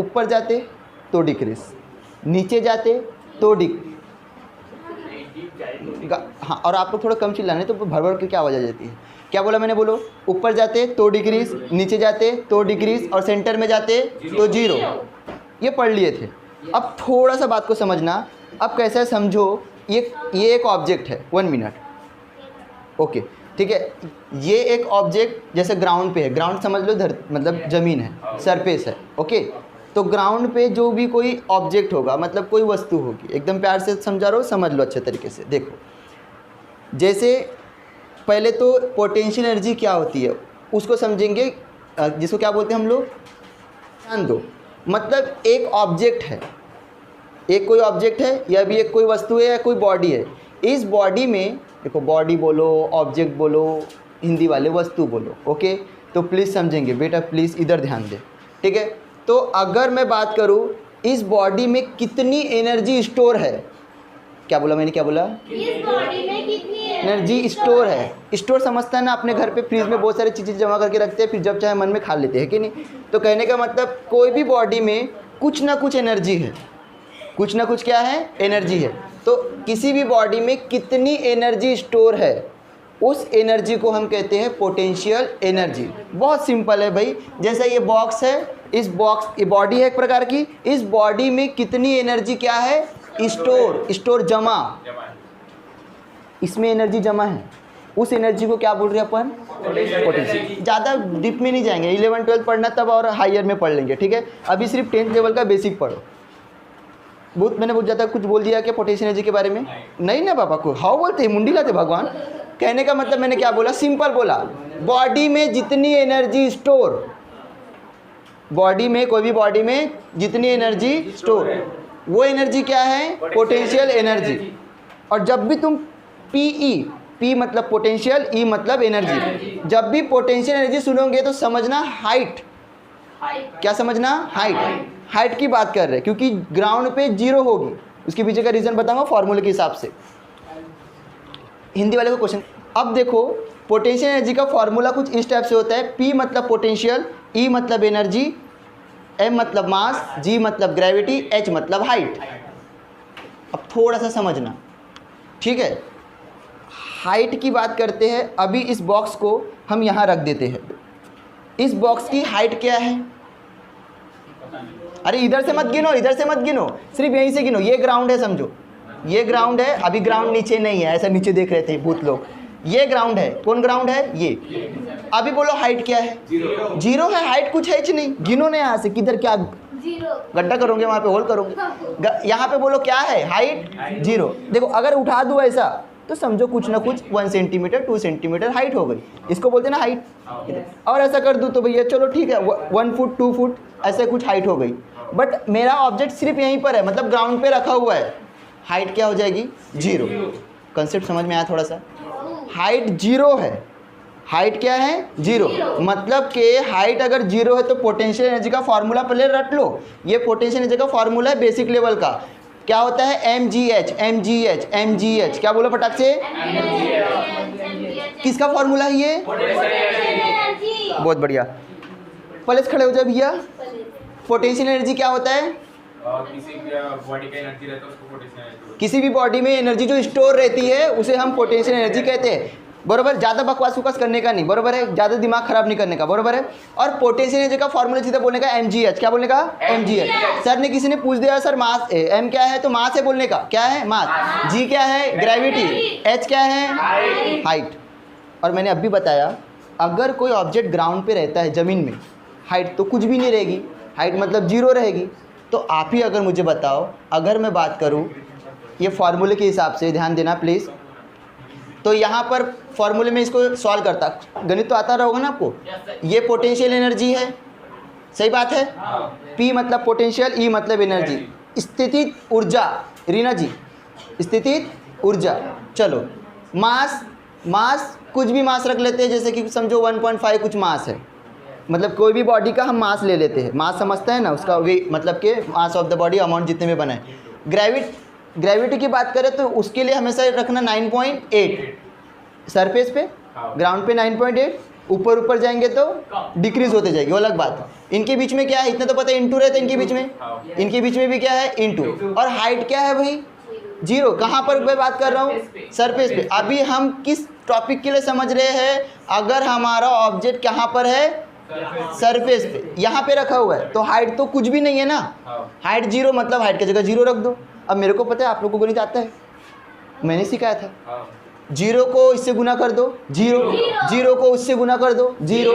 ऊपर जाते तो डिक्रीज, नीचे जाते तो हाँ, और आप लोग थोड़ा कम चिल्लाने तो भर भर के क्या आवाज़ आ जाती है। क्या बोला मैंने, बोलो। ऊपर जाते तो डिक्रीज, नीचे जाते तो डिक्रीज, और सेंटर में जाते तो जीरो। ये पढ़ लिए थे। अब थोड़ा सा बात को समझना। अब कैसा है समझो, ये एक ऑब्जेक्ट है, 1 मिनट, ओके ठीक है। ये एक ऑब्जेक्ट जैसे ग्राउंड पे है, ग्राउंड समझ लो मतलब ज़मीन है, सरफेस है, ओके। तो ग्राउंड पे जो भी कोई ऑब्जेक्ट होगा, मतलब कोई वस्तु होगी, एकदम प्यार से समझा रहा हो, समझ लो अच्छे तरीके से। देखो, जैसे पहले तो पोटेंशियल एनर्जी क्या होती है उसको समझेंगे, जिसको क्या बोलते हैं हम लोग, ध्यान दो। मतलब एक ऑब्जेक्ट है, एक कोई ऑब्जेक्ट है, या भी एक कोई वस्तु है या कोई बॉडी है। इस बॉडी में देखो, बॉडी बोलो, ऑब्जेक्ट बोलो, हिंदी वाले वस्तु बोलो, ओके। तो प्लीज़ समझेंगे बेटा, प्लीज़ इधर ध्यान दे, ठीक है। तो अगर मैं बात करूँ इस बॉडी में कितनी एनर्जी स्टोर है, क्या बोला मैंने, क्या बोला, इस बॉडी में कितनी एनर्जी स्टोर है। स्टोर समझता है ना, अपने घर पे फ्रीज में बहुत सारी चीज़ें जमा करके रखते हैं, फिर जब चाहे मन में खा लेते हैं कि नहीं। तो कहने का मतलब कोई भी बॉडी में कुछ ना कुछ एनर्जी है, कुछ ना कुछ क्या है, एनर्जी है। तो किसी भी बॉडी में कितनी एनर्जी स्टोर है, उस एनर्जी को हम कहते हैं पोटेंशियल एनर्जी। बहुत सिंपल है भाई। जैसा ये बॉक्स है, इस बॉक्स, ये बॉडी है एक प्रकार की, इस बॉडी में कितनी एनर्जी क्या है, स्टोर जमा, इसमें एनर्जी जमा है। उस एनर्जी को क्या बोल रहे हैं अपन, पोटेंशियल। ज़्यादा डीप में नहीं जाएंगे, 11 12 पढ़ना तब और हायर में पढ़ लेंगे, ठीक है। अभी सिर्फ 10th लेवल का बेसिक पढ़ो। मैंने बहुत ज़्यादा कुछ बोल दिया क्या पोटेंशियल एनर्जी के बारे में, नहीं ना पापा को हाउ बोलते हैं, मुंडी लाते भगवान। कहने का मतलब मैंने क्या बोला, सिंपल बोला, बॉडी में जितनी एनर्जी स्टोर, बॉडी में, कोई भी बॉडी में जितनी एनर्जी स्टोर, वो एनर्जी क्या है, पोटेंशियल एनर्जी। और जब भी तुम पी मतलब पोटेंशियल, ई मतलब एनर्जी, जब भी पोटेंशियल एनर्जी सुनोगे तो समझना हाइट, क्या समझना, हाइट की बात कर रहे हैं, क्योंकि ग्राउंड पे जीरो होगी। उसके पीछे का रीज़न बताऊंगा फॉर्मूले के हिसाब से। हिंदी वाले को क्वेश्चन, अब देखो पोटेंशियल एनर्जी का फॉर्मूला कुछ इस टाइप से होता है, पी मतलब पोटेंशियल, ई मतलब एनर्जी, एम मतलब मास, जी मतलब ग्रेविटी, एच मतलब हाइट। अब थोड़ा सा समझना, ठीक है। हाइट की बात करते हैं। अभी इस बॉक्स को हम यहाँ रख देते हैं, इस बॉक्स की हाइट क्या है, अरे इधर से मत गिनो, इधर से मत गिनो, सिर्फ यहीं से गिनो। ये ग्राउंड है समझो, ये ग्राउंड है, अभी ग्राउंड नीचे नहीं है, ऐसा नीचे देख रहे थे भूत लोग। ये ग्राउंड है, कौन ग्राउंड है, ये। अभी बोलो हाइट क्या है, जीरो है, हाइट कुछ है ही नहीं। गिनो ना यहाँ से, किधर क्या गड्ढा करोगे, वहाँ पे होल करोगे। यहाँ पे बोलो क्या है, हाइट जीरो। देखो अगर उठा दूँ ऐसा तो समझो कुछ ना कुछ 1 सेंटीमीटर 2 सेंटीमीटर हाइट हो गई, इसको बोलते हैं ना हाइट। और ऐसा कर दूँ तो भैया चलो ठीक है 1 फुट 2 फुट ऐसे कुछ हाइट हो गई, बट मेरा ऑब्जेक्ट सिर्फ यहीं पर है, मतलब ग्राउंड पे रखा हुआ है, हाइट क्या हो जाएगी, जीरो। कंसेप्ट समझ में आया थोड़ा सा, हाइट जीरो है, हाइट क्या है, जीरो। मतलब कि हाइट अगर जीरो है तो पोटेंशियल एनर्जी का फॉर्मूला पहले रट लो। ये पोटेंशियल एनर्जी का फॉर्मूला है बेसिक लेवल का, क्या होता है, mgh। क्या बोलो फटाक से, किसका फॉर्मूला है ये, बहुत बढ़िया। पहले खड़े हो जाए भैया। पोटेंशियल एनर्जी क्या होता है, किसी बॉडी का एनर्जी रहता है उसको पोटेंशियल एनर्जी, किसी भी बॉडी में एनर्जी जो स्टोर रहती है उसे हम पोटेंशियल एनर्जी कहते हैं, बरोबर। ज़्यादा बकवास फुकस करने का नहीं, बरोबर है, ज़्यादा दिमाग खराब नहीं करने का, बरोबर है। और पोटेंशियल एनर्जी का फॉर्मूला सीधा बोलने का mgh, क्या बोलने का, mgh। सर ने किसी ने पूछ दिया सर मास, m क्या है, तो मास है बोलने का, क्या है, मास। g क्या है, ग्रेविटी। h क्या है, हाइट। और मैंने अभी बताया अगर कोई ऑब्जेक्ट ग्राउंड पे रहता है ज़मीन में, हाइट तो कुछ भी नहीं रहेगी, हाइट मतलब जीरो रहेगी। तो आप ही अगर मुझे बताओ, अगर मैं बात करूँ ये फॉर्मूले के हिसाब से, ध्यान देना प्लीज़, तो यहाँ पर फॉर्मूले में इसको सॉल्व करता, गणित तो आता रहोगा ना आपको। ये पोटेंशियल एनर्जी है, सही बात है, P मतलब पोटेंशियल, E मतलब एनर्जी, स्थितिज ऊर्जा, रीना जी, स्थितिज ऊर्जा। चलो मास कुछ भी मास रख लेते हैं, जैसे कि समझो 1.5 कुछ मास है, मतलब कोई भी बॉडी का हम मास ले लेते हैं, मास समझते हैं ना उसका, वे मतलब कि mass of the body amount जितने में बना है। ग्रेविटी की बात करें तो उसके लिए हमेशा रखना 9.8 सरफेस पे, ग्राउंड पे 9.8, ऊपर ऊपर जाएंगे तो डिक्रीज होते जाएगी, वो अलग बात है। इनके बीच में क्या है इतना तो पता है, इंटू रहता है इनके बीच में, इनके बीच में भी क्या है इंटू, और हाइट क्या है भाई जीरो। कहाँ पर मैं बात कर रहा हूँ, सरफेस पे। अभी हम किस टॉपिक के लिए समझ रहे हैं, अगर हमारा ऑब्जेक्ट कहाँ पर है, सरफेस पे, यहाँ पे रखा हुआ है तो हाइट तो कुछ भी नहीं है ना, हाइट जीरो, मतलब हाइट की जगह जीरो रख दो। अब मेरे को पता है आप लोगों को गणित आता है, मैंने सिखाया था। जीरो को इससे गुना कर दो जीरो, जीरो को उससे गुना कर दो जीरो,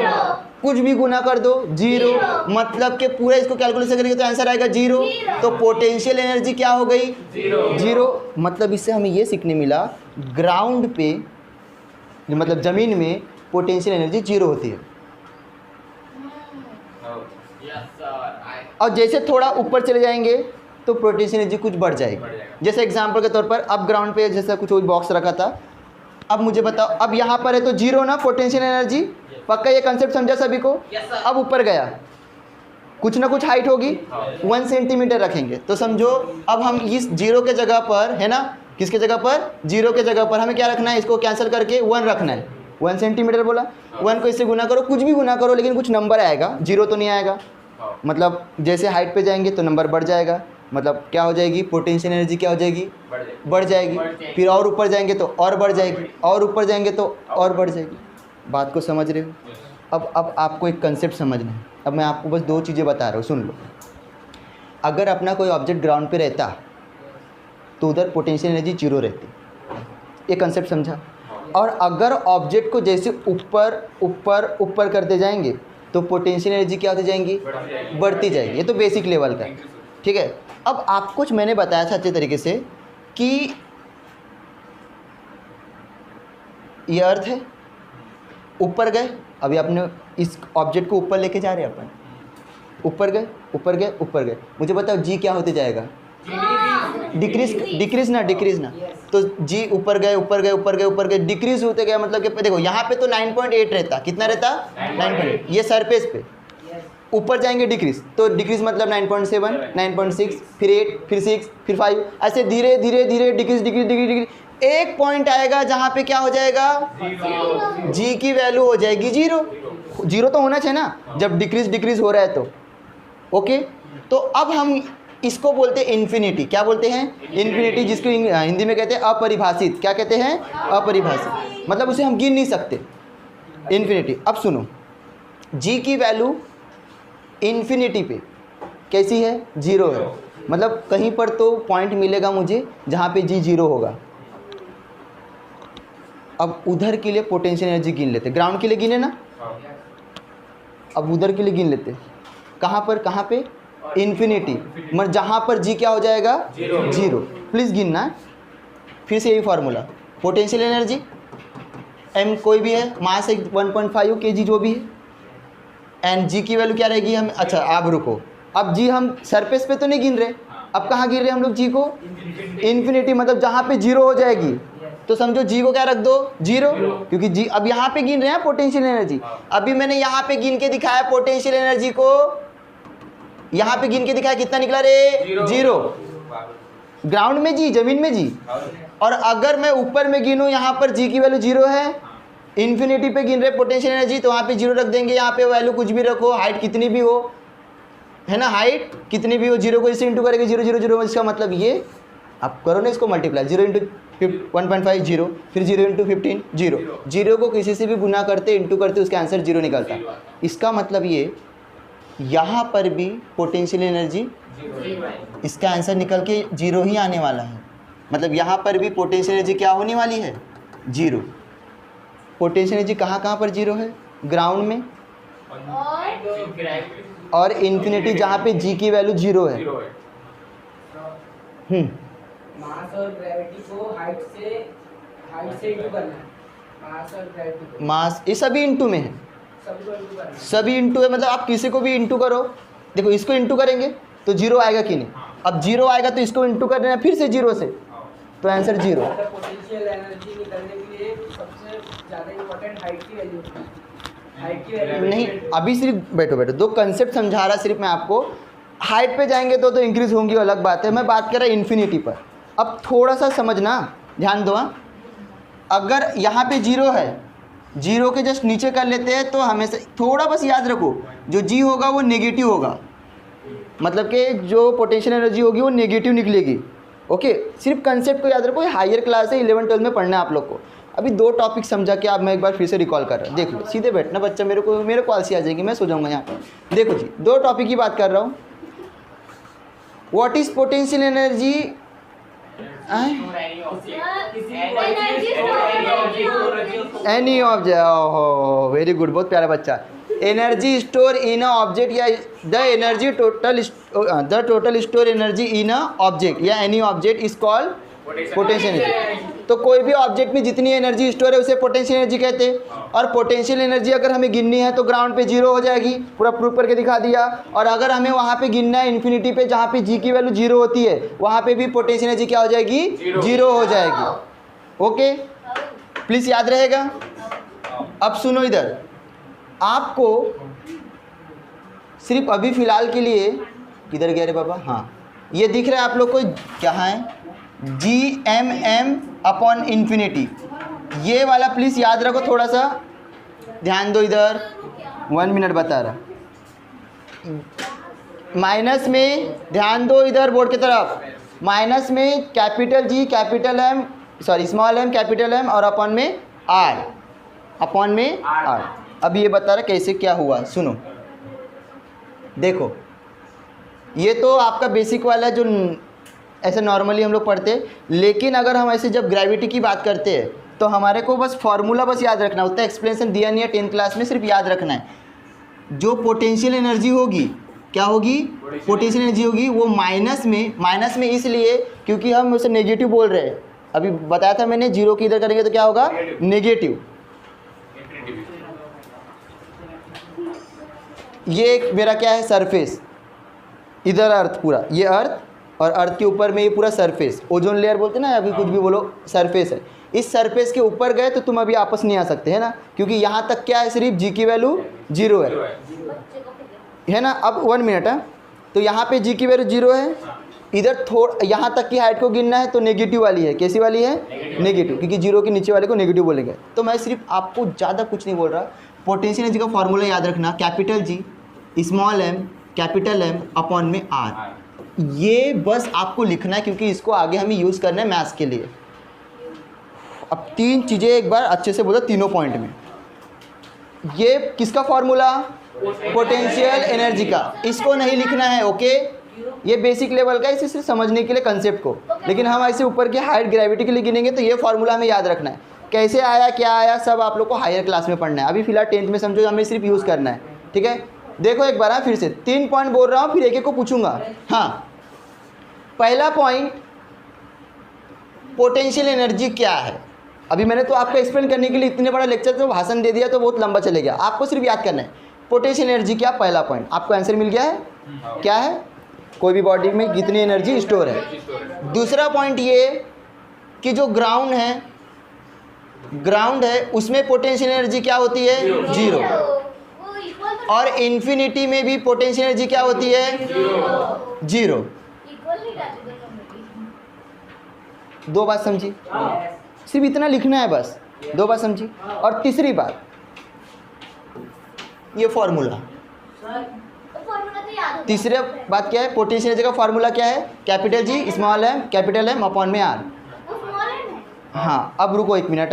कुछ भी गुना कर दो जीरो, मतलब कि पूरा इसको कैलकुलेशन करेंगे तो आंसर आएगा जीरो। तो पोटेंशियल एनर्जी क्या हो गई, जीरो। मतलब इससे हमें ये सीखने मिला ग्राउंड पे, मतलब ज़मीन में पोटेंशियल एनर्जी जीरो होती है। और जैसे थोड़ा ऊपर चले जाएंगे तो पोटेंशियल एनर्जी कुछ बढ़ जाएगी। जैसे एग्जांपल के तौर पर अब ग्राउंड पे जैसा कुछ बॉक्स रखा था, अब मुझे बताओ, अब यहाँ पर है तो जीरो ना पोटेंशियल एनर्जी, पक्का ये कंसेप्ट समझा सभी को। अब ऊपर गया कुछ ना कुछ हाइट होगी, 1 सेंटीमीटर रखेंगे तो समझो अब हम इस जीरो के जगह पर है ना, किसके जगह पर, जीरो के जगह पर हमें क्या रखना है, इसको कैंसिल करके 1 रखना है। 1 सेंटीमीटर बोला, 1 को इससे गुना करो, कुछ भी गुना करो लेकिन कुछ नंबर आएगा, जीरो तो नहीं आएगा। मतलब जैसे हाइट पे जाएंगे तो नंबर बढ़ जाएगा, मतलब क्या हो जाएगी, पोटेंशियल एनर्जी क्या हो जाएगी, बढ़ जाएगी। फिर और ऊपर जाएंगे तो और बढ़ जाएगी, और ऊपर जाएंगे तो और बढ़ जाएगी। बात को समझ रहे हो। अब आपको एक कंसेप्ट समझना है। अब मैं आपको बस 2 चीज़ें बता रहा हूँ, सुन लो। अगर अपना कोई ऑब्जेक्ट ग्राउंड पे रहता तो उधर पोटेंशियल एनर्जी जीरो रहती, ये कंसेप्ट समझा। और अगर ऑब्जेक्ट को जैसे ऊपर ऊपर ऊपर करते जाएंगे तो पोटेंशियल एनर्जी क्या होती जाएंगी, बढ़ती जाएगी। ये तो बेसिक लेवल का, ठीक है। अब आपको कुछ मैंने बताया था अच्छे तरीके से कि ये अर्थ है, ऊपर गए, अभी आपने इस ऑब्जेक्ट को ऊपर लेके जा रहे हैं अपन, ऊपर गए ऊपर गए ऊपर गए, मुझे बताओ जी क्या होते जाएगा, डिक्रीज ना। तो जी ऊपर गए ऊपर गए ऊपर गए ऊपर गए, डिक्रीज होते गए, मतलब कि देखो यहाँ पे तो 9.8 रहता, कितना रहता 9.8, ये सरफेस पे। ऊपर जाएंगे डिक्रीज, तो डिक्रीज मतलब 9.7, 9.6, फिर 8, फिर 6, फिर 5, ऐसे धीरे धीरे धीरे डिक्रीज डिक्रीज डिक्रीज डिक्रीज। एक पॉइंट आएगा जहाँ पे क्या हो जाएगा, जी की वैल्यू हो जाएगी जीरो। जीरो तो होना चाहिए ना जब डिक्रीज डिक्रीज हो रहा है तो, ओके। तो अब हम इसको बोलते हैं इन्फिनिटी। क्या बोलते हैं, इन्फिनिटी, जिसको हिंदी में कहते हैं अपरिभाषित। क्या कहते हैं, अपरिभाषित, मतलब उसे हम गिन नहीं सकते, इन्फिनिटी। अब सुनो, जी की वैल्यू इन्फिनिटी पे कैसी है, जीरो है। मतलब कहीं पर तो पॉइंट मिलेगा मुझे जहाँ पे जी जीरो होगा। अब उधर के लिए पोटेंशियल एनर्जी गिन लेते, ग्राउंड के लिए गिने ना, अब उधर के लिए गिन लेते, कहाँ पे इन्फिनिटी, मतलब जहाँ पर जी क्या हो जाएगा, जीरो। प्लीज़ गिनना, फिर से यही फार्मूला, पोटेंशियल एनर्जी एम कोई भी है, मास 1.5 kg जो भी है, एंड जी की वैल्यू क्या रहेगी हम, अच्छा आप रुको, अब जी हम सरफेस पे तो नहीं गिन रहे, अब कहाँ गिन रहे हम लोग जी को, इन्फिनिटी, मतलब जहाँ पे जीरो हो जाएगी। तो समझो जी को क्या रख दो, जीरो, क्योंकि जी अब यहाँ पे गिन रहे हैं पोटेंशियल एनर्जी। अभी मैंने यहाँ पे गिन के दिखाया पोटेंशियल एनर्जी को, यहाँ पे गिन के दिखाया, कितना निकला रे, जीरो। ग्राउंड में जी, जमीन में जी। और अगर मैं ऊपर में गिनूँ, यहाँ पर जी की वैल्यू जीरो है, इन्फिनिटी पे गिन रहे पोटेंशियल एनर्जी, तो वहाँ पे जीरो रख देंगे। यहाँ पे वैल्यू कुछ भी रखो, हाइट कितनी भी हो, है ना, हाइट कितनी भी हो, जीरो को इससे इंटू करेंगे, जीरो जीरो जीरो, इसका मतलब ये आप करो ना इसको मल्टीप्लाई, 0 इंटू 1.5 जीरो, फिर 0 इंटू 15 जीरो। जीरो को किसी से भी गुना करते, इंटू करते, उसका आंसर जीरो निकलता। इसका मतलब ये यहाँ पर भी पोटेंशियल एनर्जी, इसका आंसर निकल के जीरो ही आने वाला है। मतलब यहाँ पर भी पोटेंशियल एनर्जी क्या होने वाली है, जीरो। पोटेंशियल एनर्जी कहाँ पर जीरो है, ग्राउंड में और इन्फिनिटी जहाँ पे जी की वैल्यू जीरो है। मास और ग्रेविटी को हाइट से इंटू करना है। मास और ग्रेविटी को, मास ये सभी इंटू में है, सभी इंटू है। मतलब आप किसी को भी इंटू करो, देखो इसको इंटू करेंगे तो जीरो आएगा कि नहीं, अब जीरो आएगा तो इसको इंटू कर देना फिर से जीरो से, तो आंसर जीरो। पोटेंशियल एनर्जी निकालने के लिए सबसे ज़्यादा इम्पोर्टेंट हाइट की वैल्यू है। हाइट की वैल्यू नहीं, अभी सिर्फ बैठो 2 कंसेप्ट समझा रहा सिर्फ मैं आपको। हाइट पे जाएंगे तो इंक्रीज होंगी, अलग बात है, मैं बात कर रहा इन्फिनिटी पर। अब थोड़ा सा समझना, ध्यान दो। अगर यहाँ पे जीरो है, जीरो के जस्ट नीचे कर लेते हैं तो हमेशा थोड़ा बस याद रखो, जो जी होगा वो नेगेटिव होगा, मतलब कि जो पोटेंशियल एनर्जी होगी वो नेगेटिव निकलेगी। ओके, सिर्फ कंसेप्ट को याद रखो, हायर क्लास है, 11-12 में पढ़ना है आप लोग को। अभी 2 टॉपिक समझा के आप मैं एक बार फिर से रिकॉल कर रहा हूँ। देख लो, सीधे बैठना बच्चा, मेरे को आलसी आ जाएगी, मैं सो जाऊँगा यहाँ पर। देखो जी, 2 टॉपिक की बात कर रहा हूँ। What is potential energy? Any object, ओहो वेरी गुड, बहुत प्यारा बच्चा। Energy store in a object या the total store energy in a object या any object is called potential energy. तो कोई भी ऑब्जेक्ट में जितनी एनर्जी स्टोर है उसे पोटेंशियल एनर्जी कहते हैं। और पोटेंशियल एनर्जी अगर हमें गिननी है तो ग्राउंड पे 0 हो जाएगी, पूरा प्रूफ करके दिखा दिया। और अगर हमें वहाँ पे गिनना है इन्फिनिटी पे, जहाँ पे जी की वैल्यू 0 होती है, वहाँ पे भी पोटेंशियल एनर्जी क्या हो जाएगी? 0 हो जाएगी। ओके, प्लीज़ याद रहेगा। अब सुनो इधर, आपको सिर्फ अभी फ़िलहाल के लिए, किधर गया रे बाबा, हाँ ये दिख रहा है आप लोग को, क्या है? Gmm/इन्फिनिटी, ये वाला प्लीज़ याद रखो, थोड़ा सा ध्यान दो इधर। 1 मिनट बता रहा, माइनस में ध्यान दो इधर बोर्ड की तरफ। माइनस में capital G, capital M, sorry small M, capital M और अपॉन में आर, अपॉन में आर। अब ये बता रहा कैसे क्या हुआ, सुनो। देखो, ये तो आपका बेसिक वाला जो ऐसे नॉर्मली हम लोग पढ़ते हैं, लेकिन अगर हम ऐसे जब ग्रेविटी की बात करते हैं तो हमारे को बस फार्मूला बस याद रखना होता है। एक्सप्लेनेशन दिया नहीं है 10th क्लास में, सिर्फ याद रखना है। जो पोटेंशियल एनर्जी होगी, क्या होगी? पोटेंशियल एनर्जी होगी वो माइनस में इसलिए क्योंकि हम उसे नेगेटिव बोल रहे हैं। अभी बताया था मैंने, 0 की इधर करेंगे तो क्या होगा? नेगेटिव। ये एक मेरा क्या है? सरफेस, इधर अर्थ, पूरा ये अर्थ, और अर्थ के ऊपर में ये पूरा सरफेस, ओजोन लेयर बोलते हैं ना, अभी कुछ भी बोलो, सरफेस है। इस सरफेस के ऊपर गए तो तुम अभी आपस नहीं आ सकते, है ना, क्योंकि यहाँ तक क्या है? सिर्फ जी की वैल्यू 0 है ना। अब 1 मिनट है, तो यहाँ पे जी की वैल्यू 0 है, इधर यहाँ तक की हाइट को गिनना है तो नेगेटिव वाली है। कैसी वाली है? नेगेटिव, क्योंकि 0 के नीचे वाले को नेगेटिव बोलेंगे। तो मैं सिर्फ आपको ज़्यादा कुछ नहीं बोल रहा, पोटेंशियल एनर्जी का फॉर्मूला याद रखना, capital G, small M, capital M upon में आर। ये बस आपको लिखना है, क्योंकि इसको आगे हमें यूज़ करना है मैथ्स के लिए। अब 3 चीज़ें एक बार अच्छे से बोलो, तीनों पॉइंट में। ये किसका फॉर्मूला? पोटेंशियल एनर्जी का। इसको नहीं लिखना है, ओके? ये बेसिक लेवल का है, इसे सिर्फ समझने के लिए कंसेप्ट को। लेकिन हम ऐसे ऊपर के हाइट ग्रेविटी के लिए गिनेंगे तो ये फॉर्मूला हमें याद रखना है। कैसे आया, क्या आया, सब आप लोग को हायर क्लास में पढ़ना है। अभी फिलहाल 10th में समझो, हमें सिर्फ यूज़ करना है, ठीक है? देखो एक बार फिर से 3 पॉइंट बोल रहा हूँ, फिर एक को पूछूंगा। हाँ, पहला पॉइंट, पोटेंशियल एनर्जी क्या है? अभी मैंने तो आपको एक्सप्लेन करने के लिए इतने बड़ा लेक्चर तो भाषण दे दिया, तो बहुत लंबा चलेगा। आपको सिर्फ याद करना है पोटेंशियल एनर्जी क्या। पहला पॉइंट आपको आंसर मिल गया है, क्या है? कोई भी बॉडी में कितनी एनर्जी स्टोर है। दूसरा पॉइंट ये कि जो ग्राउंड है उसमें पोटेंशियल एनर्जी क्या होती है? 0। और इन्फिनिटी में भी पोटेंशियल एनर्जी क्या होती है? 0। 2 बात समझी? सिर्फ इतना लिखना है बस, 2 बात समझी। और तीसरी बात, ये फॉर्मूला। तीसरी बात क्या है? पोटेंशियल एनर्जी का फॉर्मूला क्या है? Capital G, small M, capital M upon में आर। हाँ, अब रुको 1 मिनट।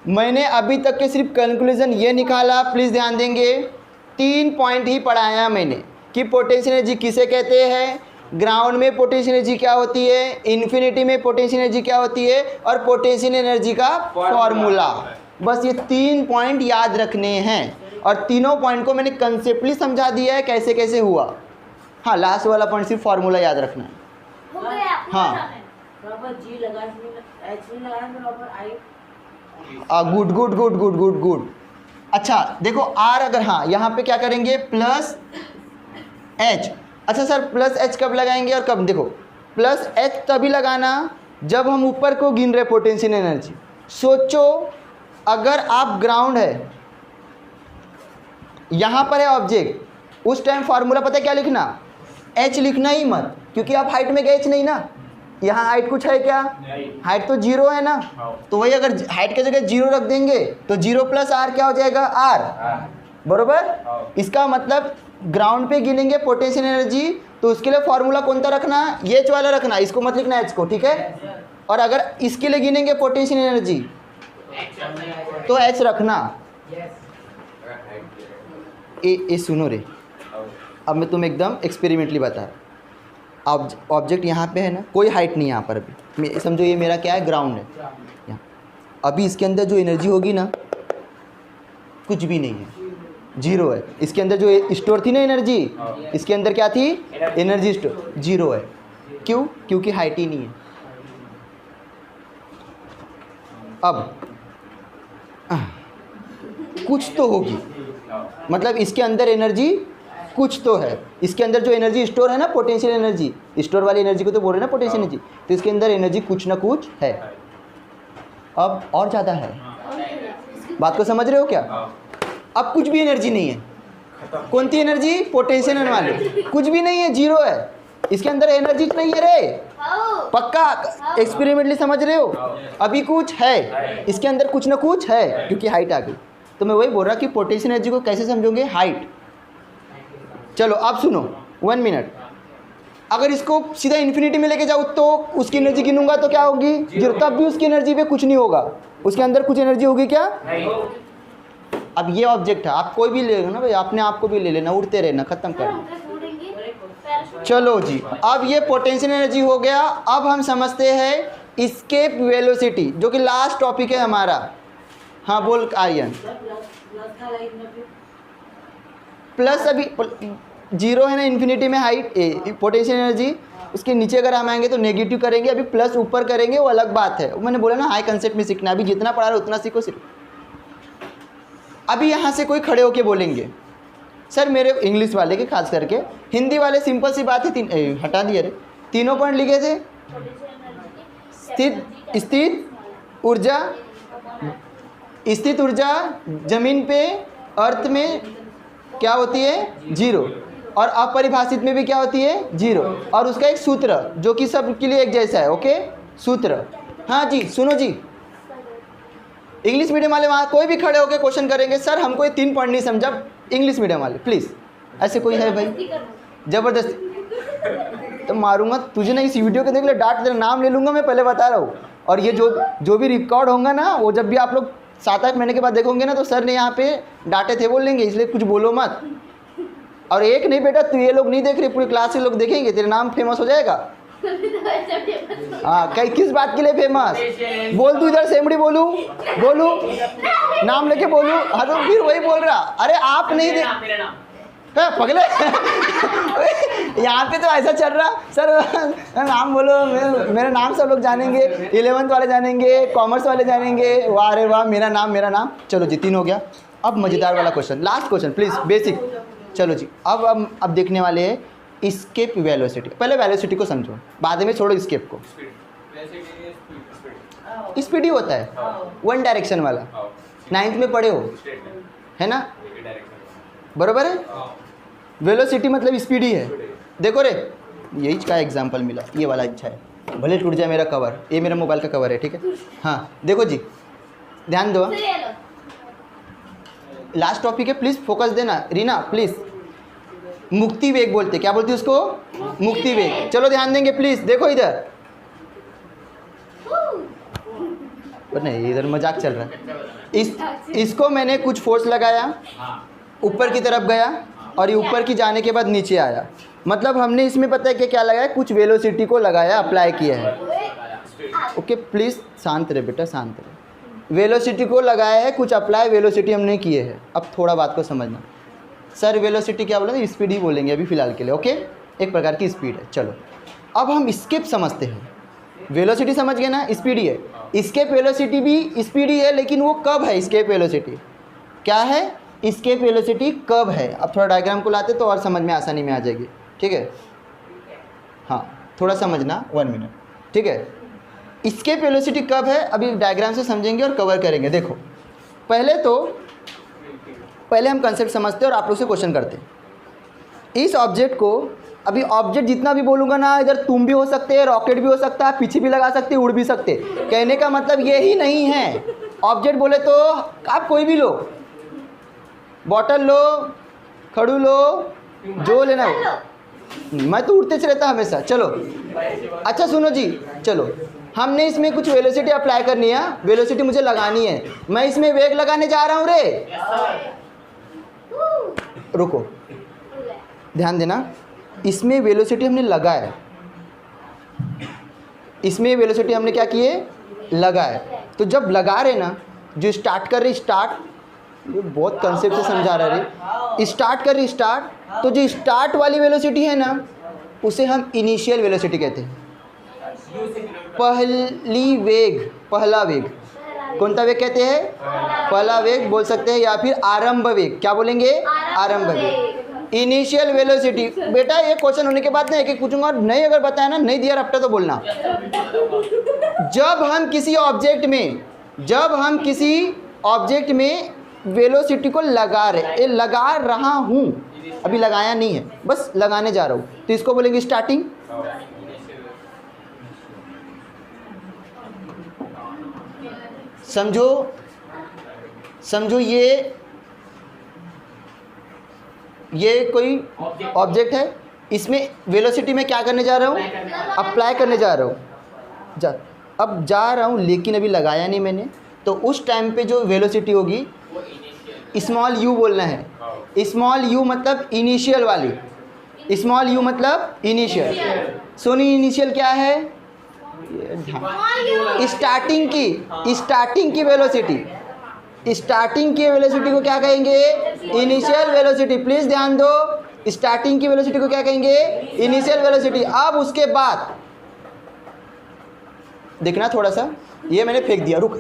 मैंने अभी तक के सिर्फ कंक्लूजन ये निकाला, प्लीज़ ध्यान देंगे। 3 पॉइंट ही पढ़ाया मैंने कि पोटेंशियल एनर्जी किसे कहते हैं, ग्राउंड में पोटेंशियल एनर्जी क्या होती है, इन्फिनिटी में पोटेंशियल एनर्जी क्या होती है, और पोटेंशियल एनर्जी का फॉर्मूला। बस ये 3 पॉइंट याद रखने हैं, और तीनों पॉइंट को मैंने कंसेप्टली समझा दिया है कैसे कैसे हुआ। हाँ, लास्ट वाला पॉइंट सिर्फ फॉर्मूला याद रखना है। हाँ, good good good good good good. अच्छा देखो, आर अगर, हाँ यहाँ पे क्या करेंगे? Plus H. अच्छा सर, प्लस एच कब लगाएंगे और कब? देखो, प्लस एच तभी लगाना जब हम ऊपर को गिन रहे पोटेंशियल एनर्जी। सोचो, अगर आप ग्राउंड है, यहाँ पर है ऑब्जेक्ट, उस टाइम फार्मूला पता है क्या लिखना? एच लिखना ही मत, क्योंकि आप हाइट में गए एच नहीं ना, यहाँ हाइट कुछ है क्या? हाइट तो 0 है ना, तो वही अगर हाइट की जगह 0 रख देंगे तो 0 प्लस आर क्या हो जाएगा? आर, बरोबर। इसका मतलब ग्राउंड पे गिनेंगे पोटेंशियल एनर्जी, तो उसके लिए फॉर्मूला कौन सा रखना? ये वाला रखना, इसको मत लिखना एच को, ठीक है। और अगर इसके लिए गिनेंगे पोटेंशियल एनर्जी तो एच रखना। ए सुनो रे, अब मैं तुम्हें एकदम एक्सपेरिमेंटली बता रहा हूँ। ऑब्जेक्ट यहाँ पे है ना, कोई हाइट नहीं है यहाँ पर अभी, समझो ये मेरा क्या है? ग्राउंड है यहाँ। अभी इसके अंदर जो एनर्जी होगी ना, कुछ भी नहीं है, 0 है। इसके अंदर जो स्टोर थी ना एनर्जी, इसके अंदर क्या थी? एनर्जी स्टोर 0 है। क्यों? क्योंकि हाइट ही नहीं है। अब कुछ तो होगी, मतलब इसके अंदर एनर्जी कुछ तो है। इसके अंदर जो एनर्जी स्टोर है ना, पोटेंशियल एनर्जी, स्टोर वाली एनर्जी को तो बोल रहे हैं ना पोटेंशियल एनर्जी, तो इसके अंदर एनर्जी कुछ ना कुछ है। अब और ज़्यादा है, बात को समझ रहे हो क्या? अब कुछ भी एनर्जी नहीं है। कौन सी एनर्जी? पोटेंशियल वाली, कुछ भी नहीं है, 0 है। इसके अंदर एनर्जी नहीं है रे, पक्का एक्सपेरिमेंटली समझ रहे हो? अभी कुछ है, इसके अंदर कुछ ना कुछ है, क्योंकि हाइट आ गई। तो मैं वही बोल रहा कि पोटेंशियल एनर्जी को कैसे समझोगे? हाइट। चलो अब सुनो, 1 मिनट। अगर इसको सीधा इन्फिनिटी में लेके जाऊँ तो उसकी एनर्जी गिनूंगा तो क्या होगी? 0। तब भी उसकी एनर्जी पे कुछ नहीं होगा, उसके अंदर कुछ एनर्जी होगी क्या? अब ये ऑब्जेक्ट है, आप कोई भी ले लेना भाई, अपने आप को भी ले लेना, उड़ते रहना, खत्म कर। चलो जी, अब ये पोटेंशियल एनर्जी हो गया। अब हम समझते हैं एस्केप वेलोसिटी, जो कि लास्ट टॉपिक है हमारा। हाँ बोल आर्यन। प्लस अभी 0 है ना इन्फिनिटी में हाइट, पोटेंशियल एनर्जी, उसके नीचे अगर हम आएंगे तो नेगेटिव करेंगे, अभी प्लस ऊपर करेंगे, वो अलग बात है। मैंने बोला ना हाई कंसेप्ट में सीखना, अभी जितना पढ़ा रहे उतना सीखो सिर्फ। अभी यहाँ से कोई खड़े होके बोलेंगे सर, मेरे इंग्लिश वाले के खास करके, हिंदी वाले सिंपल सी बात है, हटा दिए रे, तीनों पॉइंट लिखे थे। स्थित ऊर्जा जमीन पे अर्थ में क्या होती है? 0, और अपरिभाषित में भी क्या होती है? 0, और उसका एक सूत्र जो कि सबके लिए एक जैसा है। ओके, सूत्र। हाँ जी सुनो जी, इंग्लिश मीडियम वाले वहाँ कोई भी खड़े होकर क्वेश्चन करेंगे, सर हमको ये 3 पॉइंट नहीं समझा। इंग्लिश मीडियम वाले प्लीज़, ऐसे कोई है भाई? ज़बरदस्ती तो मारूंगा तुझे ना, इस वीडियो के देख ले, डांट तेरा नाम ले लूँगा मैं, पहले बता रहा हूँ। और ये जो भी रिकॉर्ड होगा ना, वो जब भी आप लोग 7-8 महीने के बाद देखोगे ना, तो सर ने यहाँ पे डांटे थे बोल लेंगे, इसलिए कुछ बोलो मत। और एक नहीं बेटा, तू ये लोग नहीं देख रहे, पूरी क्लास के लोग देखेंगे, तेरा नाम फेमस हो जाएगा। हाँ, कई किस बात के लिए फेमस? बोल, तू इधर सेमड़ी बोलू नाम लेके बोलू। हाँ तो फिर वही बोल रहा, अरे आप नहीं देख पगले यहाँ पे तो ऐसा चल रहा, सर नाम बोलो, मेरा नाम सब लोग जानेंगे, 11th वाले जानेंगे, कॉमर्स वाले जानेंगे, वाह रे वाह, मेरा नाम। चलो जी 3 हो गया। अब मज़ेदार वाला question, last question please, basic. चलो जी, अब देखने वाले हैं एस्केप वेलोसिटी। पहले वेलोसिटी को समझो, बाद में छोड़ो एस्केप को। स्पीड ही होता है, 1 डायरेक्शन वाला, 9th में पढ़े हो, है ना? बरोबर है। वेलोसिटी मतलब स्पीड ही है। देखो रे, यही का एग्जांपल मिला, ये वाला अच्छा है, भले टूट जाए मेरा कवर, ये मेरा मोबाइल का कवर है, ठीक है। हाँ देखो जी, ध्यान दो, लास्ट टॉपिक है, प्लीज़ फोकस देना। रीना प्लीज़, मुक्ति वेग बोलते, क्या बोलते उसको? मुक्ति वेग। चलो ध्यान देंगे प्लीज़, देखो इधर, पर नहीं इधर मजाक चल रहा है। इसको मैंने कुछ फोर्स लगाया, ऊपर की तरफ गया, और ये ऊपर की जाने के बाद नीचे आया, मतलब हमने इसमें पता है कि क्या लगाया? कुछ वेलोसिटी को लगाया, अप्लाई किया है। ओके प्लीज़ शांत रहे बेटा, शांत रहे। वेलोसिटी को लगाया है, कुछ अप्लाई वेलोसिटी हमने किए है। अब थोड़ा बात को समझना, सर वेलोसिटी क्या बोलेंगे? स्पीड ही बोलेंगे अभी फ़िलहाल के लिए। ओके, एक प्रकार की स्पीड है। चलो अब हम स्केप समझते हैं। वेलोसिटी समझ गए ना, स्पीड ही है। स्केप वेलोसिटी भी स्पीड ही है, लेकिन वो कब है? स्केप वेलोसिटी क्या है? स्केप वेलोसिटी कब है? अब थोड़ा डायग्राम को लाते तो और समझ में आसानी में आ जाएगी, ठीक है। हाँ थोड़ा समझना, 1 मिनट, ठीक है। स्केप वेलोसिटी कब है, अभी डायग्राम से समझेंगे और कवर करेंगे। देखो पहले हम कंसेप्ट समझते हैं और आप लोग से क्वेश्चन करते हैं। इस ऑब्जेक्ट को अभी ऑब्जेक्ट जितना भी बोलूँगा ना, इधर तुम भी हो सकते हैं, रॉकेट भी हो सकता है, पीछे भी लगा सकते, उड़ भी सकते। कहने का मतलब ये ही नहीं है। ऑब्जेक्ट बोले तो आप कोई भी लो, बॉटल लो, खड़ू लो, जो लेना हो। मैं तो उड़ते से रहता हमेशा। चलो अच्छा सुनो जी, चलो हमने इसमें कुछ वेलोसिटी अप्लाई करनी है, वेलोसिटी मुझे लगानी है। मैं इसमें वेग लगाने जा रहा हूँ रे। रुको, ध्यान देना, इसमें वेलोसिटी हमने लगाए, इसमें वेलोसिटी हमने क्या किए, लगाए। तो जब लगा रहे ना, जो स्टार्ट कर रही स्टार्ट, ये बहुत कंसेप्ट से समझा रहा है, स्टार्ट कर रही स्टार्ट, तो जो स्टार्ट वाली वेलोसिटी है ना, उसे हम इनिशियल वेलोसिटी कहते हैं। पहली वेग, पहला वेग, कौन सा वेग कहते हैं, पहला वेग बोल सकते हैं, या फिर आरंभ वेग। क्या बोलेंगे, आरंभ वेग, इनिशियल वेलोसिटी। बेटा ये क्वेश्चन होने के बाद ना एक एक पूछूंगा, और नहीं अगर बताया ना, नहीं दिया रफ्ता तो बोलना। जब हम किसी ऑब्जेक्ट में वेलोसिटी को लगा रहे, ये लगा रहा हूँ, अभी लगाया नहीं है, बस लगाने जा रहा हूँ, तो इसको बोलेंगे स्टार्टिंग। समझो ये कोई ऑब्जेक्ट है, इसमें वेलोसिटी में क्या करने जा रहा हूँ, अप्लाई करने जा रहा हूँ। अब जा रहा हूँ, लेकिन अभी लगाया नहीं मैंने, तो उस टाइम पे जो वेलोसिटी होगी, स्मॉल यू बोलना है। स्मॉल यू मतलब इनिशियल वाली, स्मॉल यू मतलब इनिशियल। सोनी इनिशियल क्या है, स्टार्टिंग की वेलोसिटी, स्टार्टिंग की वेलोसिटी को क्या कहेंगे, इनिशियल वेलोसिटी। प्लीज ध्यान दो, स्टार्टिंग की वेलोसिटी को क्या कहेंगे, इनिशियल वेलोसिटी। अब उसके बाद देखना थोड़ा सा, ये मैंने फेंक दिया, रुक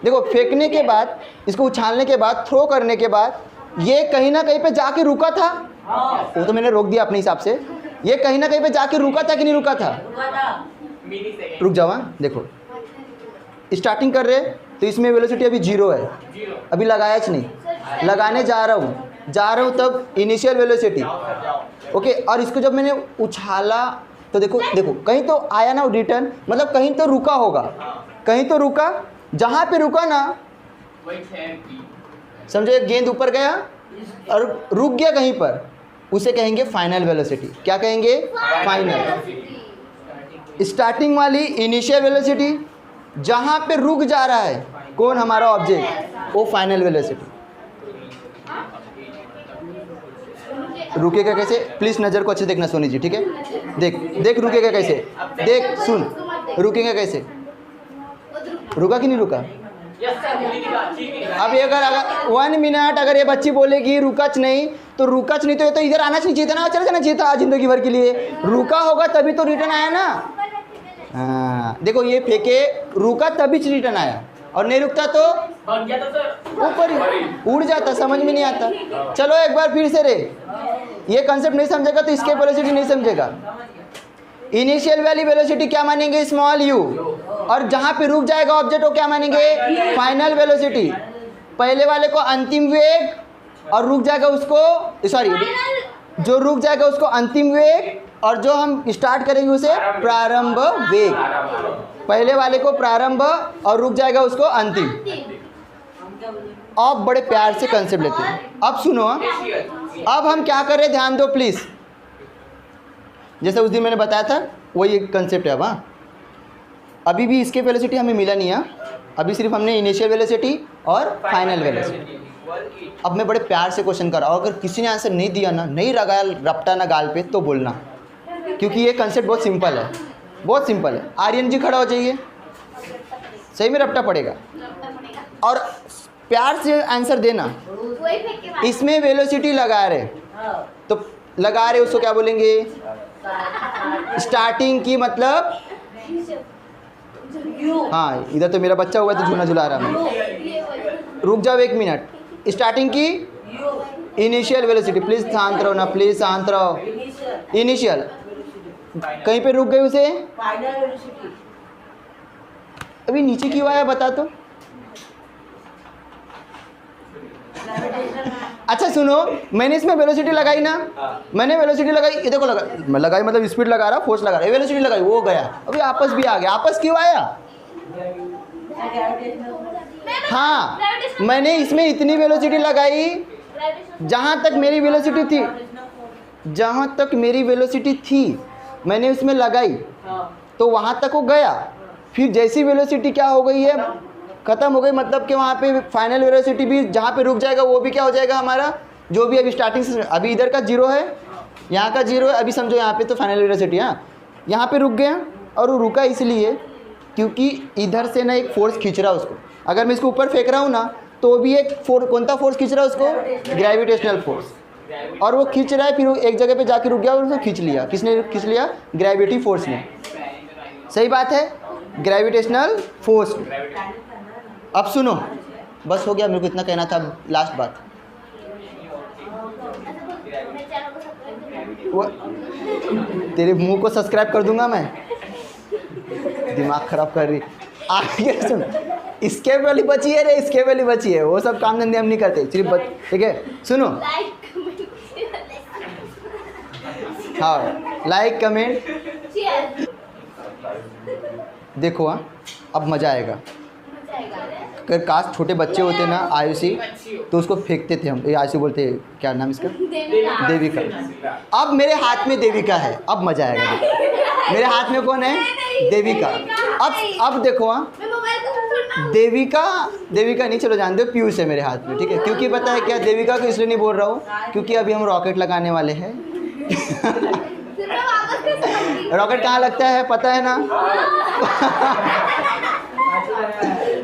देखो, फेंकने के बाद, इसको उछालने के बाद, थ्रो करने के बाद, ये कहीं ना कहीं पे जाके रुका था, वो तो मैंने रोक दिया अपने हिसाब से। ये कहीं ना कहीं पे जाके रुका था कि नहीं रुका था, रुक जाओ। देखो स्टार्टिंग कर रहे, तो इसमें वेलोसिटी अभी 0 है, अभी लगाया नहीं, लगाने जा रहा हूँ, तब इनिशियल वेलोसिटी। ओके, और इसको जब मैंने उछाला, तो देखो कहीं तो आया ना रिटर्न, मतलब कहीं तो रुका होगा, कहीं तो रुका, जहाँ पे रुका ना, समझो एक गेंद ऊपर गया और रुक गया कहीं पर, उसे कहेंगे फाइनल वेलोसिटी। क्या कहेंगे, फाइनल। स्टार्टिंग वाली इनिशियल वेलोसिटी, जहाँ पे रुक जा रहा है कौन, हमारा ऑब्जेक्ट, वो फाइनल वेलोसिटी। रुकेगा कैसे, प्लीज़ नज़र को अच्छे देखना सोनी जी, ठीक है। देख रुकेगा कैसे, देख सुन, रुकेगा कैसे, रुका कि नहीं रुका। अब अगर 1 मिनट अगर ये बच्ची बोलेगी रुकच नहीं, तो ये तो इधर आना चाहिए था ना, चले जाना चाहिए था जिंदगी भर के लिए। रुका होगा तभी तो रिटर्न आया ना। हाँ देखो, ये फेंके, रुका तभी रिटर्न आया, और नहीं रुकता तो ऊपर ही उड़ जाता, समझ में नहीं आता। चलो एक बार फिर से रे, ये कंसेप्ट नहीं समझेगा तो इसके वेलोसिटी नहीं समझेगा। इनिशियल वाली वेलोसिटी क्या मानेंगे, स्मॉल यू, और जहाँ पे रुक जाएगा ऑब्जेक्ट वो क्या मानेंगे, फाइनल वेलोसिटी। पहले वाले को अंतिम वेग, और रुक जाएगा उसको, सॉरी, जो रुक जाएगा उसको अंतिम वेग, और जो हम स्टार्ट करेंगे उसे प्रारंभ वेग। पहले वाले को प्रारंभ और रुक जाएगा उसको अंतिम। अब बड़े प्यार से कंसेप्ट लेते हैं। अब सुनो, अब हम क्या कर रहे हैं, ध्यान दो प्लीज़। जैसे उस दिन मैंने बताया था वही एक कंसेप्ट है। अब हाँ, अभी भी इसके वेलोसिटी हमें मिला नहीं है, अभी सिर्फ हमने इनिशियल वेलोसिटी और फाइनल वेलोसिटी। अब मैं बड़े प्यार से क्वेश्चन कर रहा हूँ, अगर किसी ने आंसर नहीं दिया ना, नहीं लगाया रपटा ना गाल पे, तो बोलना, क्योंकि ये कंसेप्ट बहुत सिंपल है, बहुत सिंपल है। आर्यन जी खड़ा हो जाइए, सही में रपटा पड़ेगा, और प्यार से आंसर देना। इसमें वेलोसिटी लगा रहे, तो लगा रहे उसको क्या बोलेंगे, स्टार्टिंग की मतलब, हाँ इधर तो मेरा बच्चा हुआ तो झूला झुला रहा मैं। रुक जाओ 1 मिनट, स्टार्टिंग की इनिशियल वेलोसिटी, प्लीज शांत रहो ना, प्लीज शांत रहो। इनिशियल कहीं पे रुक गए उसे, अभी नीचे क्यों आया बता तो। अच्छा सुनो, मैंने इसमें वेलोसिटी लगाई ना, मैंने वेलोसिटी लगाई, ये देखो लगाई मतलब स्पीड लगा रहा, फोर्स लगा रहा, वेलोसिटी लगाई, वो गया, अभी आपस भी आ गया। आपस क्यों आया? हाँ, मैंने इसमें इतनी वेलोसिटी लगाई जहाँ तक मेरी वेलोसिटी थी, जहाँ तक मेरी वेलोसिटी थी मैंने उसमें लगाई, तो वहाँ तक वो गया। फिर जैसी वेलोसिटी क्या हो गई है, ख़त्म हो गई, मतलब कि वहाँ पे फाइनल वेलोसिटी भी जहाँ पे रुक जाएगा वो भी क्या हो जाएगा हमारा, जो भी अभी स्टार्टिंग से, अभी इधर का 0 है, यहाँ का 0 है, अभी समझो यहाँ पे तो फाइनल वेलोसिटी, हाँ यहाँ पे रुक गया। और वो रुका इसलिए क्योंकि इधर से ना एक फोर्स खींच रहा है उसको। अगर मैं इसको ऊपर फेंक रहा हूँ ना तो भी एक कौन सा फोर्स खींच रहा है उसको? Gravitational force. और वो खींच रहा है, फिर वो एक जगह पे जाके रुक गया और उसको खींच लिया। किसने खींच लिया? ग्रेविटी फोर्स ने। सही बात है, ग्रेविटेशनल फोर्स। अब सुनो, बस हो गया, मेरे को इतना कहना था। लास्ट बात, वो तेरे मुंह को सब्सक्राइब कर दूंगा मैं, दिमाग खराब कर रही। आगे सुन, इसके वाली बची है रे, इसके वाली बची है, वो सब काम धंधे हम नहीं करते, सिर्फ ठीक है। सुनो, हाँ लाइक कमेंट, देखो हाँ अब मज़ा आएगा। अगर काश छोटे बच्चे होते ना आयुषी, तो उसको फेंकते थे हम। ये आयुषी बोलते, क्या नाम इसका? देविका। अब मेरे हाथ में देविका है, अब मज़ा आएगा। मेरे हाथ में कौन है? देविका। अब देखो हाँ, देविका नहीं, चलो जान दो, पीयूष है मेरे हाथ में, ठीक है। क्योंकि पता है क्या, देविका को इसलिए नहीं बोल रहा हूँ क्योंकि अभी हम रॉकेट लगाने वाले हैं। रॉकेट कहाँ लगता है पता है ना?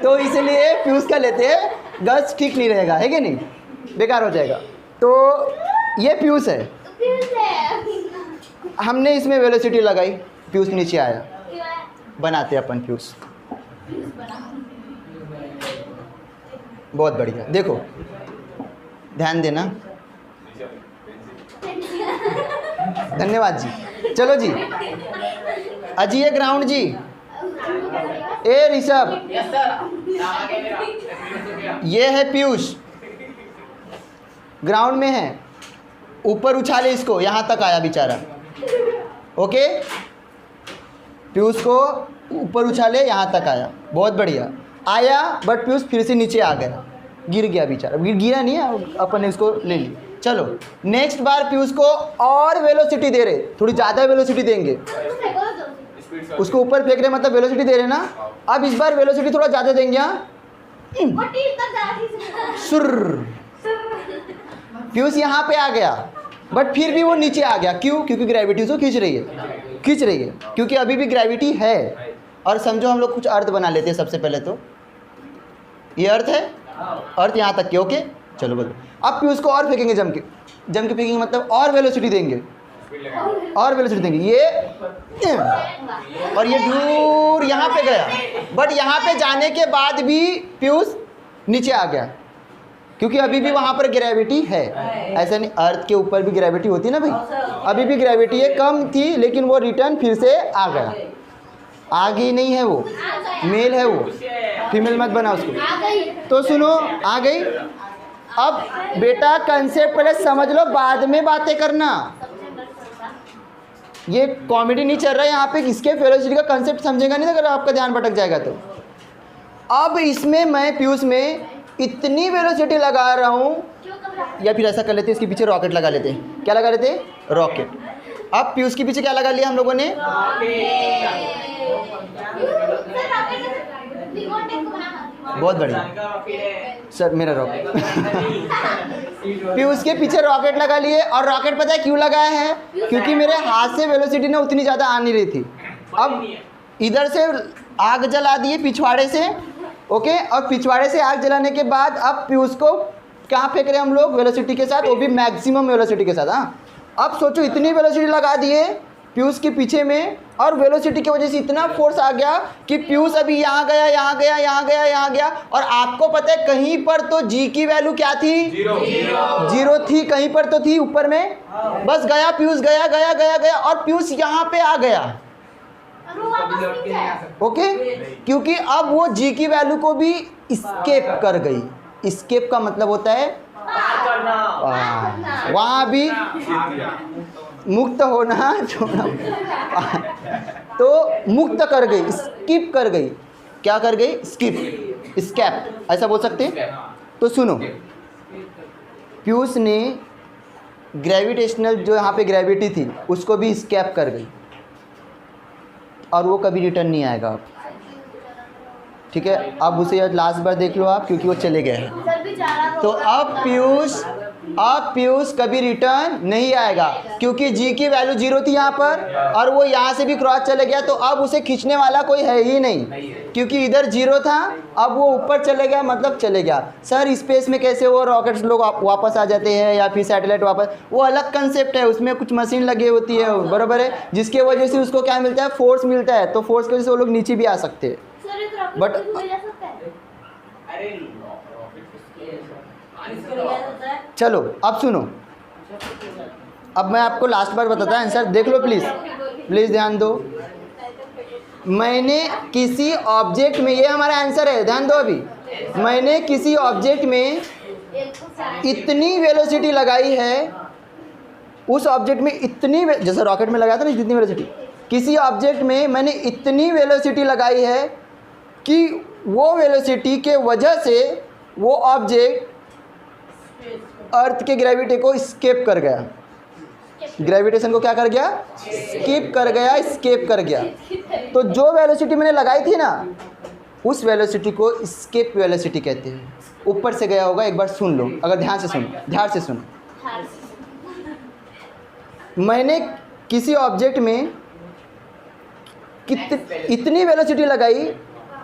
तो इसलिए पीयूष का लेते हैं, गर्ल्स ठीक नहीं रहेगा, है कि नहीं, बेकार हो जाएगा। तो ये पीयूष है, हमने इसमें वेलोसिटी लगाई, पीयूष नीचे आया, बनाते अपन पीयूष। बहुत बढ़िया, देखो ध्यान देना, धन्यवाद जी। चलो जी, अजय ग्राउंड जी, ए ऋषभ, ये है पीयूष, ग्राउंड में है, ऊपर उछाले इसको, यहाँ तक आया बेचारा। ओके, पीयूष को ऊपर उछाले, यहाँ तक आया, बहुत बढ़िया आया। बट पीयूष फिर से नीचे आ गया, गिर गया बेचारा। गिरा नहीं है, अपन ने इसको ले ली। चलो नेक्स्ट बार पीयूष को और वेलोसिटी दे रहे, थोड़ी ज़्यादा वेलोसिटी देंगे, उसको ऊपर फेंक रहे मतलब वेलोसिटी दे रहे ना। अब इस बार वेलोसिटी थोड़ा ज़्यादा देंगे, हाँ सुर। पीयूष यहाँ पे आ गया, बट फिर भी वो नीचे आ गया। क्यों? क्योंकि ग्रेविटी उसको खींच रही है, क्योंकि अभी भी ग्रेविटी है। और समझो हम लोग कुछ अर्थ बना लेते हैं। सबसे पहले तो ये अर्थ है, अर्थ यहाँ तक के। ओके चलो बोलो। अब पीयूष को और फेंकेंगे, जम के फेंकेंगे, मतलब और वेलोसिटी देंगे, और वेलोसिटी देंगे। ये और ये दूर यहाँ पे गया, बट यहाँ पे जाने के बाद भी पीयूष नीचे आ गया, क्योंकि अभी भी वहाँ पर ग्रेविटी है। ऐसा नहीं, अर्थ के ऊपर भी ग्रेविटी होती है ना भाई, अभी भी ग्रेविटी है, कम थी लेकिन वो रिटर्न फिर से आ गया। आगे नहीं है वो, मेल है वो, फीमेल मत बना उसको। तो सुनो, आ गई। अब बेटा कंसेप्ट पहले समझ लो, बाद में बातें करना। ये कॉमेडी नहीं चल रहा है यहाँ पे, इसके वेलोसिटी का कंसेप्ट समझेगा नहीं अगर आपका ध्यान भटक जाएगा तो। अब इसमें मैं पीयूष में इतनी वेलोसिटी लगा रहा हूँ, या फिर ऐसा कर लेते इसके पीछे रॉकेट लगा लेते। क्या लगा लेते? रॉकेट। अब पीयूष के पीछे क्या लगा लिया हम लोगों ने? बहुत बढ़िया सर, मेरा रॉकेट। पीयूष के पीछे रॉकेट लगा लिए। और रॉकेट पता है क्यों लगाया है? क्योंकि मेरे हाथ से वेलोसिटी ना उतनी ज़्यादा आ नहीं रही थी। अब इधर से आग जला दिए पिछवाड़े से, ओके। और पिछवाड़े से आग जलाने के बाद अब पीयूष को कहाँ फेंक रहे हैं हम लोग? वेलोसिटी के साथ, वो भी मैक्सिमम वेलोसिटी के साथ। हाँ, अब सोचो इतनी वेलोसिटी लगा दिए पीयूष के पीछे में, और वेलोसिटी की वजह से इतना फोर्स आ गया कि पीयूष अभी यहाँ गया, यहाँ गया, यहाँ गया, यहाँ गया। और आपको पता है कहीं पर तो जी की वैल्यू क्या थी? जीरो थी, कहीं पर तो थी ऊपर में। बस गया पीयूष, गया गया गया गया, और पीयूष यहाँ पे आ गया, ओके। क्योंकि अब वो जी की वैल्यू को भी स्केप कर गई। स्केप का मतलब होता है वहाँ भी मुक्त होना छोड़ना, तो मुक्त कर गई, स्किप कर गई। क्या कर गई? स्किप, स्कैप, ऐसा बोल सकते हैं। तो सुनो, पीयूष ने ग्रेविटेशनल जो यहाँ पे ग्रेविटी थी उसको भी स्कैप कर गई और वो कभी रिटर्न नहीं आएगा अब, ठीक है। अब उसे लास्ट बार देख लो आप, क्योंकि वो चले गए हैं। तो अब पीयूष कभी रिटर्न नहीं आएगा, क्योंकि जी की वैल्यू 0 थी यहाँ पर और वो यहाँ से भी क्रॉस चले गया, तो अब उसे खींचने वाला कोई है ही नहीं, क्योंकि इधर 0 था, अब वो ऊपर चले गया, मतलब चले गया। सर स्पेस में कैसे वो रॉकेट्स लोग वापस आ जाते हैं या फिर सैटेलाइट वापस, वो अलग कंसेप्ट है, उसमें कुछ मशीन लगी होती है, बराबर है, जिसकी वजह से उसको क्या मिलता है? फोर्स मिलता है, तो फोर्स की वजह से वो लोग नीचे भी आ सकते हैं। बट चलो अब सुनो, अब मैं आपको लास्ट बार बताता हूँ आंसर, देख लो प्लीज़ ध्यान दो। मैंने किसी ऑब्जेक्ट में, ये हमारा आंसर है, ध्यान दो अभी, मैंने किसी ऑब्जेक्ट में इतनी वेलोसिटी लगाई है, उस ऑब्जेक्ट में इतनी, जैसे रॉकेट में लगाया था ना जितनी वेलोसिटी, किसी ऑब्जेक्ट में मैंने इतनी वेलोसिटी लगाई है कि वो वेलोसिटी के वजह से वो ऑब्जेक्ट अर्थ के ग्रेविटी को स्केप कर गया, ग्रेविटेशन को क्या कर गया? स्किप कर गया, स्केप कर गया। तो जो वेलोसिटी मैंने लगाई थी ना, उस वेलोसिटी को स्केप वेलोसिटी कहते हैं। ऊपर से गया होगा, एक बार सुन लो, अगर ध्यान से सुनो। मैंने किसी ऑब्जेक्ट में इतनी वेलोसिटी लगाई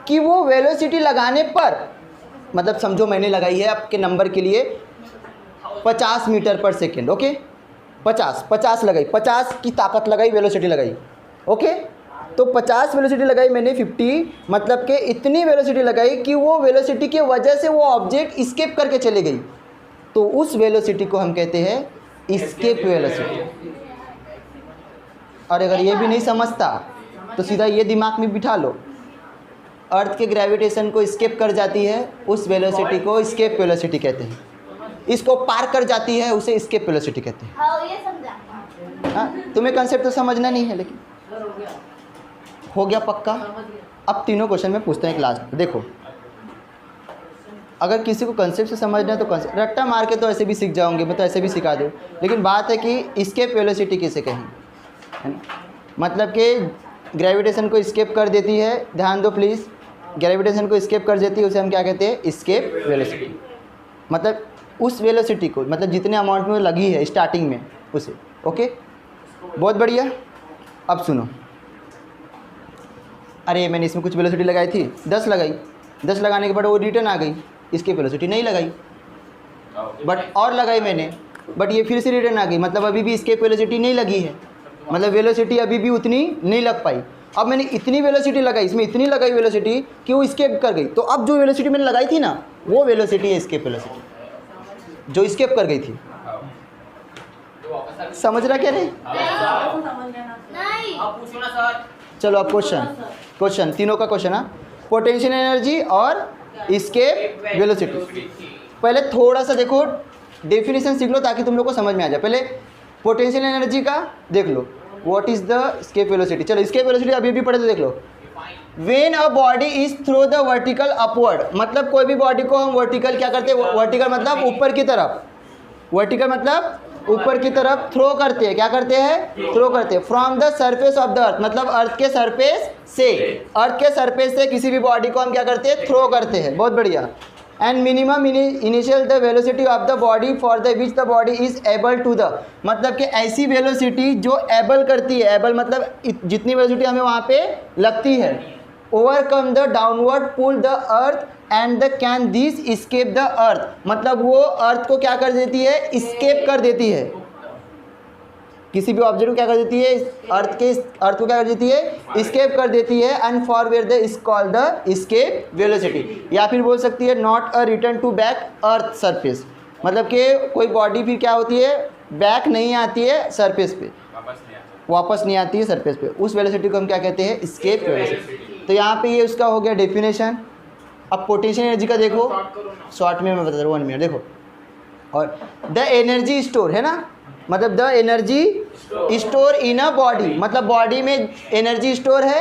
कि वो वेलोसिटी लगाने पर, मतलब समझो मैंने लगाई है आपके नंबर के लिए 50 मीटर पर सेकेंड, ओके, 50 लगाई, 50 की ताकत लगाई, वेलोसिटी लगाई, ओके। तो 50 वेलोसिटी लगाई मैंने, 50 मतलब कि इतनी वेलोसिटी लगाई कि वो वेलोसिटी की वजह से वो ऑब्जेक्ट स्केप करके चले गई, तो उस वेलोसिटी को हम कहते हैं स्केप वेलोसिटी। और अगर ये भी नहीं समझता तो सीधा ये दिमाग में बिठा लो, अर्थ के ग्रेविटेशन को स्केप कर जाती है, उस वेलोसिटी को स्केप वेलोसिटी कहते हैं। इसको पार कर जाती है, उसे स्केप वेलोसिटी कहते हैं। हाँ, ये समझा। हाँ, तुम्हें कंसेप्ट तो समझना नहीं है, लेकिन हो गया पक्का। अब तीनों क्वेश्चन में पूछते हैं एक लास्ट। देखो, अगर किसी को कंसेप्ट से समझना है तो कंसेप्ट, रट्टा मार के तो ऐसे भी सीख जाओगे, मैं तो ऐसे भी सिखा दूँ, लेकिन बात है कि स्केप वेलोसिटी किसे कहें, है ना? मतलब कि ग्रेविटेशन को स्केप कर देती है, ध्यान दो प्लीज़, ग्रेविटेशन को स्केप कर देती है, उसे हम क्या कहते हैं? Escape velocity. मतलब उस वेलोसिटी को, मतलब जितने अमाउंट में लगी है स्टार्टिंग में उसे, ओके, बहुत बढ़िया। अब सुनो, अरे मैंने इसमें कुछ वेलोसिटी लगाई थी, 10 लगाई, 10 लगाने के बाद वो रिटर्न आ गई, इसकी वेलोसिटी नहीं लगाई, बट और लगाई मैंने, बट ये फिर से रिटर्न आ गई, मतलब अभी भी इसके वेलोसिटी नहीं लगी है, मतलब वेलोसिटी अभी भी उतनी नहीं लग पाई। अब मैंने इतनी वेलोसिटी लगाई, इसमें इतनी लगाई वेलोसिटी कि वो स्केप कर गई, तो अब जो वेलोसिटी मैंने लगाई थी ना, वो वेलोसिटी है स्केप वेलोसिटी, जो स्केप कर गई थी। समझ रहा क्या नहीं? चलो अब क्वेश्चन तीनों का क्वेश्चन है, पोटेंशियल एनर्जी और स्केप वेलोसिटी। पहले थोड़ा सा देखो, डेफिनेशन सीख लो ताकि तुम लोग को समझ में आ जाए। पहले पोटेंशियल एनर्जी का देख लो, what is the escape velocity. चलो स्केप वेलोसिटी अभी भी पढ़े तो देख लो। When a body is throw the vertical upward, मतलब कोई भी बॉडी को हम वर्टिकल क्या करते हैं? वर्टिकल मतलब ऊपर की तरफ, वर्टिकल मतलब ऊपर की तरफ थ्रो करते हैं। क्या करते हैं? थ्रो करते हैं। From the surface of the earth, मतलब अर्थ के सरफेस से, अर्थ के सरफेस से किसी भी बॉडी को हम क्या करते हैं? थ्रो करते हैं। बहुत बढ़िया। And minimum initial the velocity of the body for the which the body is able to the, मतलब कि ऐसी वेलोसिटी जो एबल करती है, एबल मतलब जितनी वेलोसिटी हमें वहाँ पे लगती है, overcome the downward pull the earth and the can this escape the earth, मतलब वो अर्थ को क्या कर देती है? स्केप कर देती है। किसी भी ऑब्जेक्ट को क्या कर देती है? अर्थ को क्या कर देती है? स्केप कर देती है। And for where the is called the escape velocity, या फिर बोल सकती है not a return to back earth surface, मतलब कि कोई बॉडी फिर क्या होती है? बैक नहीं आती है सरफेस पे, वापस नहीं आती है सरफेस पे। उस वेलोसिटी को हम क्या कहते हैं? Escape velocity. तो यहाँ पे ये उसका हो गया डेफिनेशन। अब पोटेंशियल एनर्जी का देखो, शॉर्ट में मैं बता रहा हूँ, 1 मिनट देखो। और द एनर्जी स्टोर है ना, मतलब the energy store in a body, मतलब बॉडी में एनर्जी स्टोर है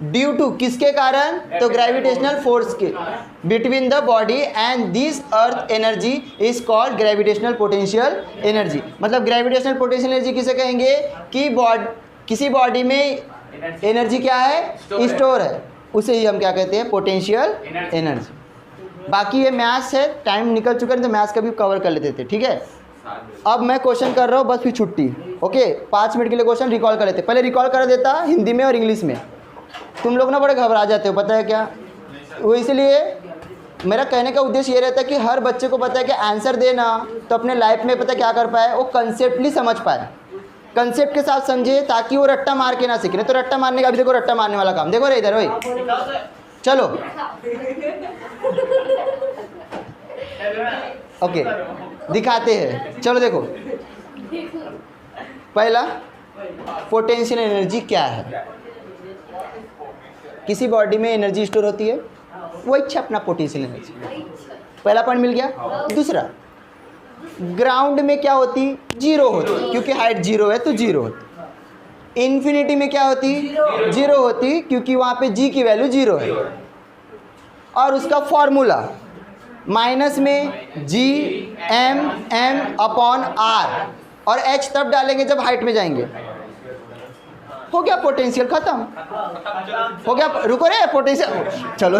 ड्यू टू किसके कारण, तो ग्रेविटेशनल फोर्स के between the body and this earth energy is called gravitational potential energy. मतलब ग्रेविटेशनल पोटेंशियल एनर्जी किसे कहेंगे कि किसी बॉडी में एनर्जी क्या है, स्टोर है, उसे ही हम क्या कहते हैं, पोटेंशियल एनर्जी। बाकी ये मैथ्स है, टाइम निकल चुका है तो मैथ्स का भी कवर कर लेते थे, ठीक है। अब मैं क्वेश्चन कर रहा हूँ, बस फिर छुट्टी, ओके। 5 मिनट के लिए क्वेश्चन रिकॉल कर लेते, पहले रिकॉल कर देता हिंदी में और इंग्लिश में। तुम लोग ना बड़े घबरा जाते हो, पता है क्या, वो इसलिए मेरा कहने का उद्देश्य ये रहता है कि हर बच्चे को पता है कि आंसर देना तो अपने लाइफ में पता क्या कर पाए, वो कंसेप्टली समझ पाए, कंसेप्ट के साथ समझे, ताकि वो रट्टा मार के ना सीखे। नहीं तो रट्टा मारने का, अभी देखो रट्टा मारने वाला काम देखो रे इधर, भाई चलो ओके दिखाते हैं, चलो देखो। पहला पोटेंशियल एनर्जी क्या है, किसी बॉडी में एनर्जी स्टोर होती है, वो इच्छा अपना पोटेंशियल एनर्जी, पहला पॉइंट मिल गया। दूसरा, ग्राउंड में क्या होती, जीरो होती, क्योंकि हाइट जीरो है तो जीरो होती। इन्फिनिटी में क्या होती, जीरो होती, क्योंकि वहाँ पे जी की वैल्यू जीरो है। और उसका फॉर्मूला माइनस में G M M upon R, और एच तब डालेंगे जब हाइट में जाएंगे। हो गया पोटेंशियल खत्म, हो गया। रुको रे पोटेंशियल, चलो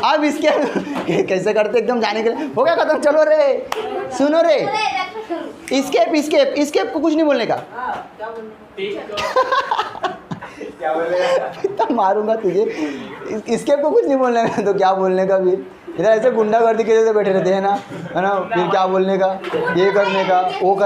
अब इसके कैसे करते एकदम जाने के लिए, हो गया खत्म, चलो रे सुनो रे, स्केप स्केप स्केप को कुछ नहीं बोलने का, क्या बोलेगा, इतना मारूंगा तुझे, स्केप को कुछ नहीं बोलने का, तो क्या बोलने का भी, इधर ऐसे गुंडागर्दी के जैसे बैठे रहते हैं ना, है ना, फिर क्या बोलने का, ये करने का, वो